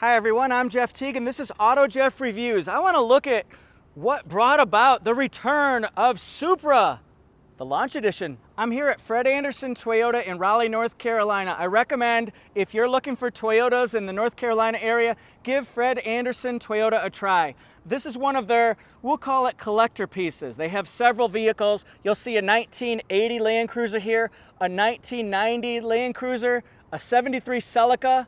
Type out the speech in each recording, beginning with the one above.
Hi everyone, I'm Jeff Teague and this is AutoJeff Reviews. I want to look at what brought about the return of Supra, the Launch Edition. I'm here at Fred Anderson Toyota in Raleigh, North Carolina. I recommend if you're looking for Toyotas in the North Carolina area, give Fred Anderson Toyota a try. This is one of their, we'll call it collector pieces. They have several vehicles. You'll see a 1980 Land Cruiser here, a 1990 Land Cruiser, a 73 Celica,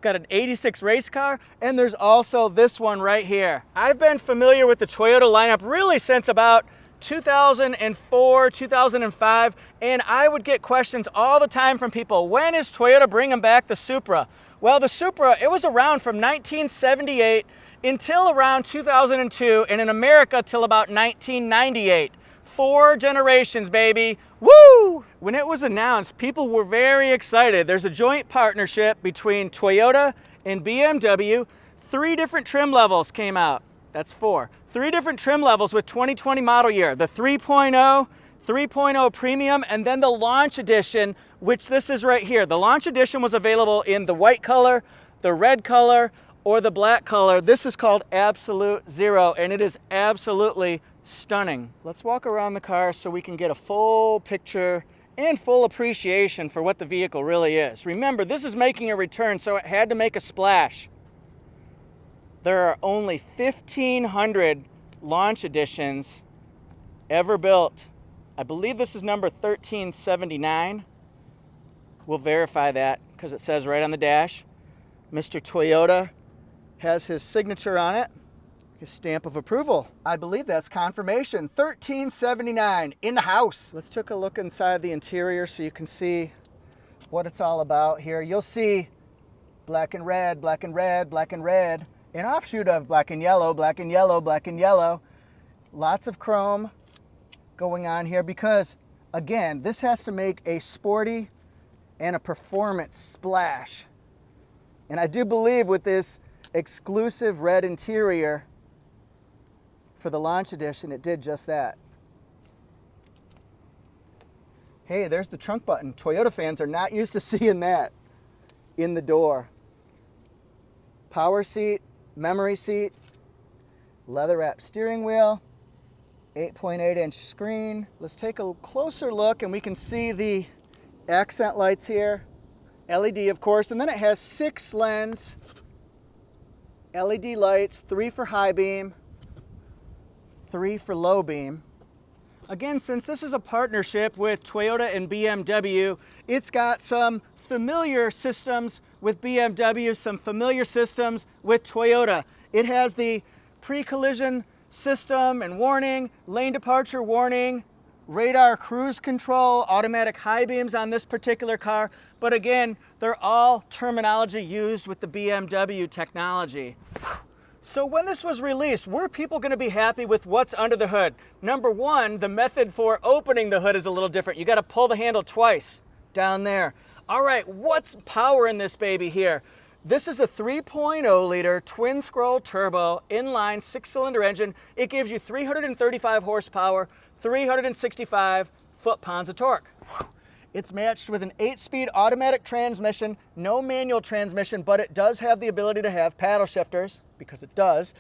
got an 86 race car, and there's also this one right here. I've been familiar with the Toyota lineup really since about 2004, 2005, and I would get questions all the time from people, when is Toyota bringing back the Supra? Well, the Supra, it was around from 1978 until around 2002, and in America till about 1998. 4 generations, baby. Woo! When it was announced, people were very excited. There's a joint partnership between Toyota and BMW. 3 different trim levels came out. That's 4. 3 different trim levels with 2020 model year. The 3.0, 3.0 Premium, and then the Launch Edition, which this is right here. The Launch Edition was available in the white color, the red color, or the black color. This is called Absolute Zero, and it is absolutely stunning. Let's walk around the car so we can get a full picture and full appreciation for what the vehicle really is. Remember, this is making a return, so it had to make a splash. There are only 1,500 Launch Editions ever built. I believe this is number 1379. We'll verify that because it says right on the dash. Mr. Toyota has his signature on it. His stamp of approval. I believe that's confirmation. 1379 in the house. Let's take a look inside the interior so you can see what it's all about here. You'll see black and red, black and red, black and red. An offshoot of black and yellow, black and yellow, black and yellow. Lots of chrome going on here because, again, this has to make a sporty and a performance splash. And I do believe with this exclusive red interior, for the Launch Edition, it did just that. Hey, there's the trunk button. Toyota fans are not used to seeing that in the door. Power seat, memory seat, leather wrapped steering wheel, 8.8-inch screen. Let's take a closer look and we can see the accent lights here. LED, of course, and then it has 6 lens LED lights, 3 for high beam, 3 for low beam. Again, since this is a partnership with Toyota and BMW, it's got some familiar systems with BMW, some familiar systems with Toyota. It has the pre-collision system and warning, lane departure warning, radar cruise control, automatic high beams on this particular car. But again, they're all terminology used with the BMW technology. So when this was released, were people going to be happy with what's under the hood? Number one, the method for opening the hood is a little different. You got to pull the handle twice down there. All right, what's power in this baby here? This is a 3.0 liter twin scroll turbo inline 6-cylinder engine. It gives you 335 horsepower, 365 foot-pounds of torque. It's matched with an 8-speed automatic transmission, no manual transmission, but it does have the ability to have paddle shifters, because it does.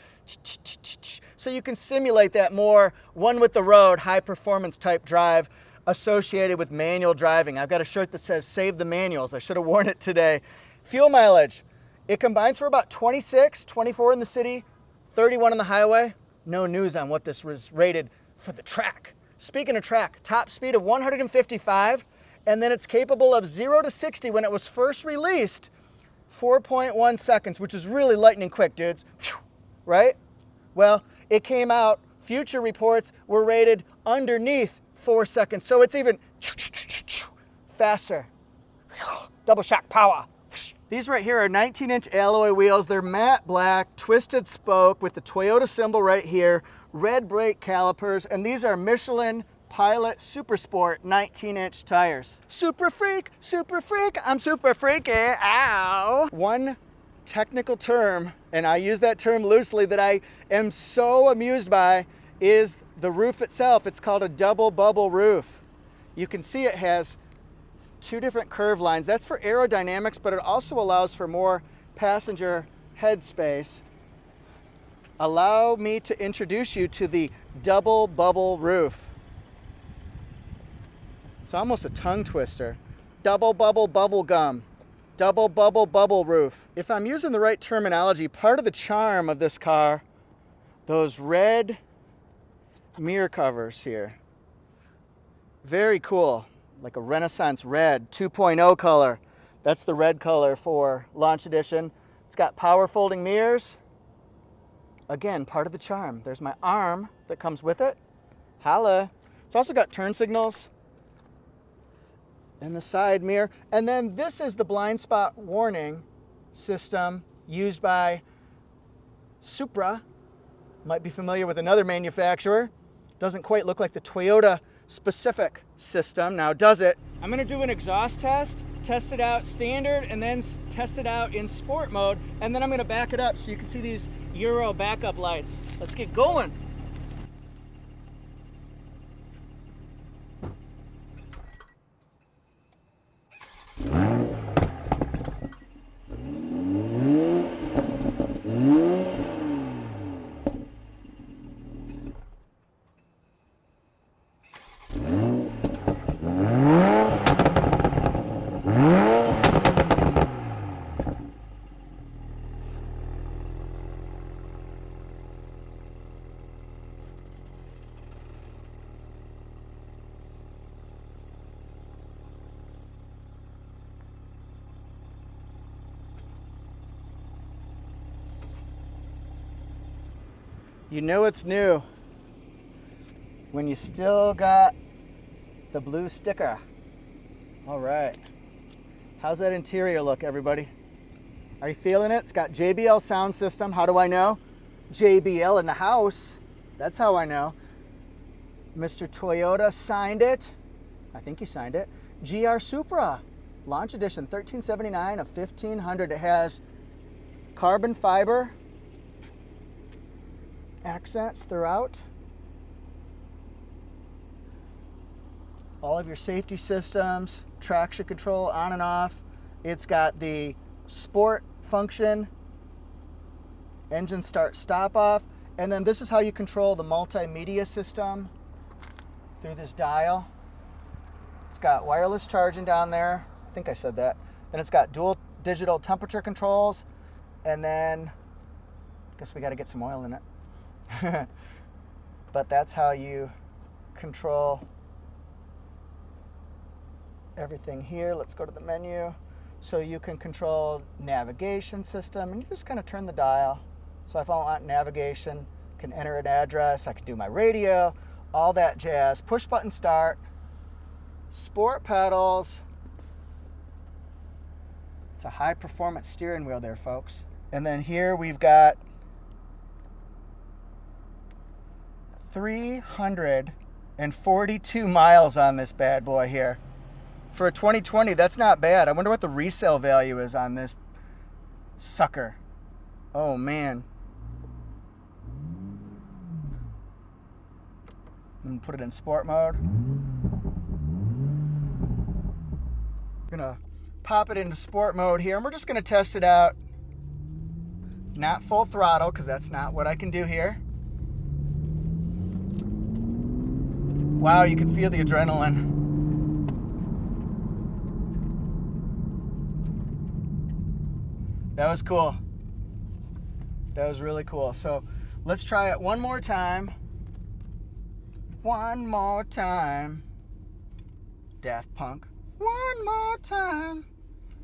So you can simulate that more one with the road, high performance type drive associated with manual driving. I've got a shirt that says save the manuals. I should have worn it today. Fuel mileage. It combines for about 26, 24 in the city, 31 on the highway. No news on what this was rated for the track. Speaking of track, top speed of 155. And then it's capable of 0 to 60 when it was first released, 4.1 seconds, which is really lightning quick, dudes, right? Well, it came out, future reports were rated underneath 4 seconds, so it's even faster. Double shock power. These right here are 19-inch alloy wheels. They're matte black, twisted spoke with the Toyota symbol right here, red brake calipers, and these are Michelin Pilot Super Sport 19-inch tires. Super freak, I'm super freaky, ow. One technical term, and I use that term loosely, that I am so amused by is the roof itself. It's called a double bubble roof. You can see it has 2 different curve lines. That's for aerodynamics, but it also allows for more passenger headspace, allow me to introduce you to the double bubble roof. It's almost a tongue twister. Double bubble bubble gum. Double bubble bubble roof. If I'm using the right terminology, part of the charm of this car, those red mirror covers here. Very cool. Like a Renaissance red 2.0 color. That's the red color for Launch Edition. It's got power folding mirrors. Again, part of the charm. There's my arm that comes with it. Holla. It's also got turn signals and the side mirror. And then this is the blind spot warning system used by Supra. Might be familiar with another manufacturer. Doesn't quite look like the Toyota specific system. Now does it? I'm gonna do an exhaust test it out standard, and then test it out in sport mode. And then I'm gonna back it up so you can see these Euro backup lights. Let's get going. You know it's new when you still got the blue sticker. All right. How's that interior look, everybody? Are you feeling it? It's got JBL sound system. How do I know? JBL in the house. That's how I know. Mr. Toyota signed it. I think he signed it. GR Supra Launch Edition, $1,379 of $1,500. It has carbon fiber accents throughout. All of your safety systems, traction control on and off. It's got the sport function, engine start stop off, and then this is how you control the multimedia system through this dial. It's got wireless charging down there. I think I said that. Then it's got dual digital temperature controls, and then I guess we got to get some oil in it. But that's how you control everything here. Let's go to the menu. So you can control navigation system, and you just kind of turn the dial. So if I want navigation, I can enter an address, I can do my radio, all that jazz. Push button start, sport pedals. It's a high performance steering wheel there, folks. And then here we've got 342 miles on this bad boy here. For a 2020, that's not bad. I wonder what the resale value is on this sucker. Oh man. I'm gonna put it in sport mode. I'm gonna pop it into sport mode here, and we're just gonna test it out. Not full throttle, because that's not what I can do here. Wow, you can feel the adrenaline. That was cool. That was really cool. So let's try it one more time. One more time. Daft Punk. One more time.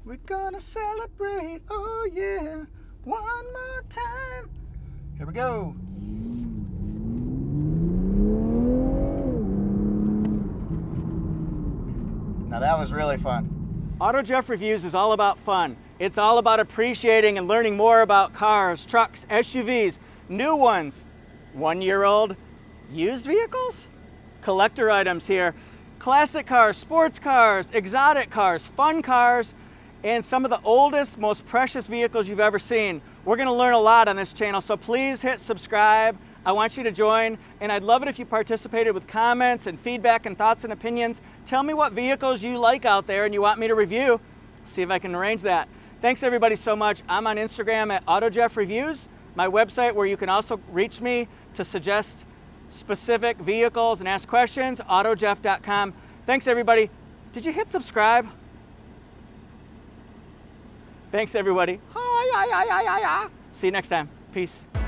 We're gonna celebrate. Oh yeah. One more time. Here we go. Now that was really fun. AutoJeff Reviews is all about fun. It's all about appreciating and learning more about cars, trucks, SUVs, new ones, 1-year-old, used vehicles, collector items here, classic cars, sports cars, exotic cars, fun cars, and some of the oldest, most precious vehicles you've ever seen. We're gonna learn a lot on this channel, so please hit subscribe. I want you to join, and I'd love it if you participated with comments and feedback and thoughts and opinions. Tell me what vehicles you like out there and you want me to review. See if I can arrange that. Thanks everybody so much. I'm on Instagram at AutoJeff Reviews, my website where you can also reach me to suggest specific vehicles and ask questions, autojeff.com. Thanks everybody. Did you hit subscribe? Thanks everybody. See you next time. Peace.